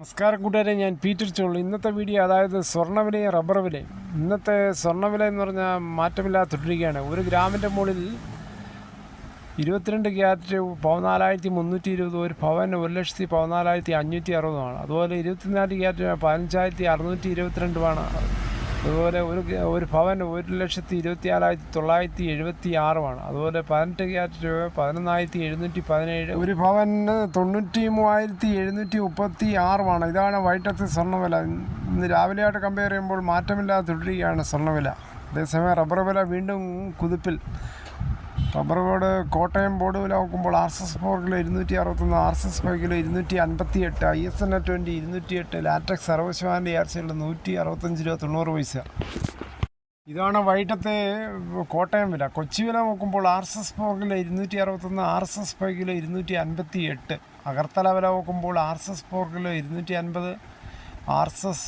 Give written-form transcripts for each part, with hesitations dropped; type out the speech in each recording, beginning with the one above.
നമസ്കാരം കൂട്ടുകാരെ, ഞാൻ പീറ്റർ ചോളി. ഇന്നത്തെ വീഡിയോ അതായത് സ്വർണ്ണവിലയും റബ്ബർ വിലയും. ഇന്നത്തെ സ്വർണ്ണവില എന്ന് പറഞ്ഞാൽ മാറ്റമില്ലാതെ തുടരുകയാണ്. ഒരു ഗ്രാമിൻ്റെ മുകളിൽ 22 ക്യാരറ്റ് 14,320, ഒരു പവന് 1,14,560. അതുപോലെ 24 ക്യാരറ്റ് 15,622. അതുപോലെ ഒരു പവന് 1,24,976. അതുപോലെ 18 ക്യാരറ്റ് 11,717. ഒരു പവന് 93,736. ഇതാണ് വൈറ്റത്തെ സ്വർണ്ണവില. ഇന്ന് രാവിലെയായിട്ട് കമ്പയർ ചെയ്യുമ്പോൾ മാറ്റമില്ലാതെ തുടരുകയാണ് സ്വർണ്ണവില. അതേസമയം റബ്ബർ വില വീണ്ടും കുതിപ്പിൽ. റബ്ബർ ബോർഡ് കോട്ടയം ബോർഡ് വില നോക്കുമ്പോൾ RSS 4 kilo 261, RSS 5 kilo 258, ISNA 20 208, latex 60% ആർസിയുള്ള 165 രൂപ 90 പൈസ. ഇതാണ് വൈകിട്ടത്തെ കോട്ടയം വില. കൊച്ചി വില നോക്കുമ്പോൾ RSS 4 kilo 261, RSS 5 kilo 258. Agartala വില നോക്കുമ്പോൾ RSS 4 കിലോ 250, RSS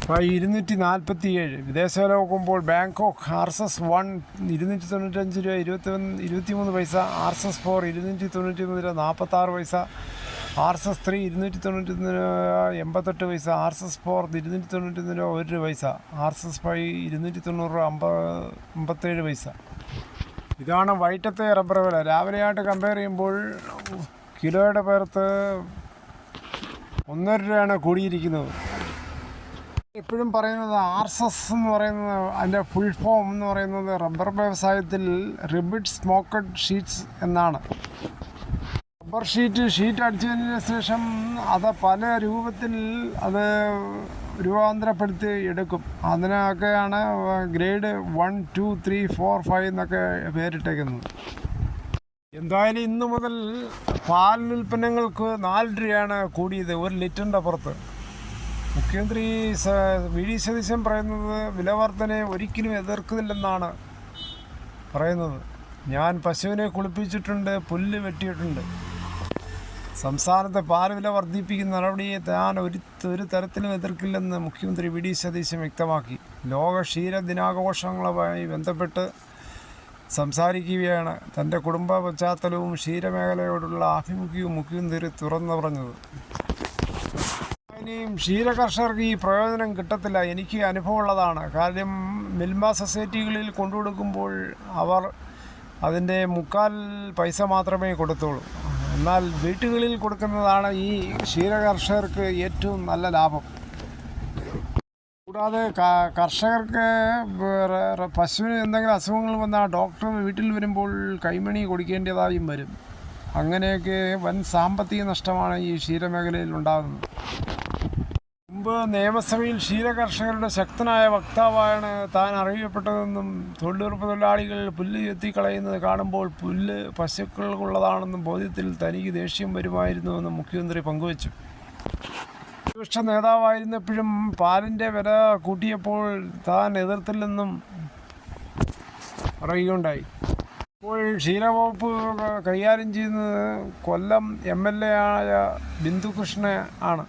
247. വിദേശ വില നോക്കുമ്പോൾ ബാങ്കോക്ക് RSS 1 295 രൂപ 23 പൈസ, RSS 4 291 രൂപ 46 പൈസ, RSS 3 291 രൂപ 88 പൈസ, RSS 4 291 രൂപ 1 പൈസ, RSS 5 290 രൂപ 57 പൈസ. ഇതാണ് വൈകിട്ടത്തെ റബ്ബർ വില. രാവിലെയായിട്ട് കമ്പയർ ചെയ്യുമ്പോൾ കിലോയുടെ പേർത്ത് 1.5 രൂപയാണ് കൂടിയിരിക്കുന്നത്. എപ്പോഴും പറയുന്നത് RSS എന്ന് പറയുന്നത്, അതിൻ്റെ ഫുൾ ഫോം എന്ന് പറയുന്നത് റബ്ബർ വ്യവസായത്തിൽ റിബിഡ് സ്മോക്കഡ് ഷീറ്റ്സ് എന്നാണ്. റബ്ബർ ഷീറ്റ് അടിച്ചതിന് ശേഷം അത് പല രൂപത്തിൽ അത് രൂപാന്തരപ്പെടുത്തി എടുക്കും. അതിനൊക്കെയാണ് ഗ്രേഡ് 1, 2, 3, 4, 5 എന്നൊക്കെ പേരിട്ടേക്കുന്നത്. എന്തായാലും ഇന്നു മുതൽ പാലുൽപ്പന്നങ്ങൾക്ക് 4 രൂപയാണ് കൂടിയത് 1 ലിറ്ററിൻ്റെ പുറത്ത്. മുഖ്യമന്ത്രി വി ഡി സതീശൻ പറയുന്നത് വില വർധനയെ ഒരിക്കലും എതിർക്കുന്നില്ലെന്നാണ് പറയുന്നത്. ഞാൻ പശുവിനെ കുളിപ്പിച്ചിട്ടുണ്ട്, പുല്ല് വെട്ടിയിട്ടുണ്ട്. സംസ്ഥാനത്തെ പാൽ വില വർദ്ധിപ്പിക്കുന്ന നടപടിയെ താൻ ഒരു തരത്തിലും എതിർക്കില്ലെന്ന് മുഖ്യമന്ത്രി വി ഡി സതീശൻ വ്യക്തമാക്കി. ലോക ക്ഷീര ദിനാഘോഷങ്ങളുമായി ബന്ധപ്പെട്ട് സംസാരിക്കുകയാണ് തൻ്റെ കുടുംബ പശ്ചാത്തലവും ക്ഷീരമേഖലയോടുള്ള ആഭിമുഖ്യവും മുഖ്യമന്ത്രി തുറന്നു പറഞ്ഞത്. ഇനിയും ക്ഷീരകർഷകർക്ക് ഈ പ്രയോജനം കിട്ടത്തില്ല. എനിക്ക് അനുഭവമുള്ളതാണ്. കാര്യം മിൽമ സൊസൈറ്റികളിൽ കൊണ്ടുകൊടുക്കുമ്പോൾ അവർ അതിൻ്റെ 3/4 പൈസ മാത്രമേ കൊടുത്തുള്ളൂ. എന്നാൽ വീട്ടുകളിൽ കൊടുക്കുന്നതാണ് ഈ ക്ഷീരകർഷകർക്ക് ഏറ്റവും നല്ല ലാഭം. കൂടാതെ കർഷകർക്ക് പശുവിന് എന്തെങ്കിലും അസുഖങ്ങൾ വന്നാൽ ഡോക്ടർ വീട്ടിൽ വരുമ്പോൾ കൈമണി കൊടുക്കേണ്ടതായും വരും. അങ്ങനെയൊക്കെ വൻ സാമ്പത്തിക നഷ്ടമാണ് ഈ ക്ഷീരമേഖലയിൽ ഉണ്ടാകുന്നത്. മുമ്പ് നിയമസഭയിൽ ക്ഷീരകർഷകരുടെ ശക്തനായ വക്താവാണ് താൻ അറിയപ്പെട്ടതെന്നും തൊഴിലുറപ്പ് തൊഴിലാളികൾ പുല്ല് ചെത്തിക്കളയുന്നത് കാണുമ്പോൾ പുല്ല് പശുക്കൾക്കുള്ളതാണെന്നും ബോധ്യത്തിൽ തനിക്ക് ദേഷ്യം വരുമായിരുന്നുവെന്നും മുഖ്യമന്ത്രി പങ്കുവച്ചു. പ്രതിപക്ഷ നേതാവായിരുന്നപ്പോഴും പാലിൻ്റെ വില കൂട്ടിയപ്പോൾ താൻ എതിർത്തില്ലെന്നും പറയുകയുണ്ടായി. ഇപ്പോൾ ക്ഷീരവകുപ്പ് കൈകാര്യം ചെയ്യുന്നത് കൊല്ലം MLA ആയ ബിന്ദുകൃഷ്ണ ആണ്.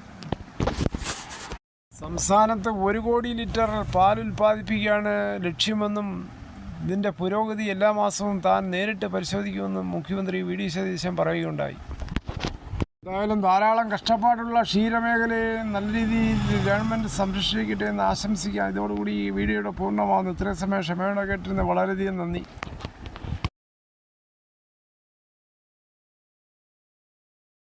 സംസ്ഥാനത്ത് 1 കോടി ലിറ്റർ പാൽ ഉൽപ്പാദിപ്പിക്കുകയാണ് ലക്ഷ്യമെന്നും ഇതിൻ്റെ പുരോഗതി എല്ലാ മാസവും താൻ നേരിട്ട് പരിശോധിക്കുമെന്നും മുഖ്യമന്ത്രി വി ഡി സതീശൻ പറയുകയുണ്ടായി. എന്തായാലും ധാരാളം കഷ്ടപ്പാടുള്ള ക്ഷീരമേഖലയെ നല്ല രീതിയിൽ ഗവൺമെൻറ് സംരക്ഷിക്കട്ടെ എന്ന് ആശംസിക്കാം. ഇതോടുകൂടി ഈ വീഡിയോയുടെ പൂർണ്ണമാകുന്നു. ഇത്രയും സമയം ക്ഷമയോടെ കേട്ടിരുന്നത് വളരെയധികം നന്ദി.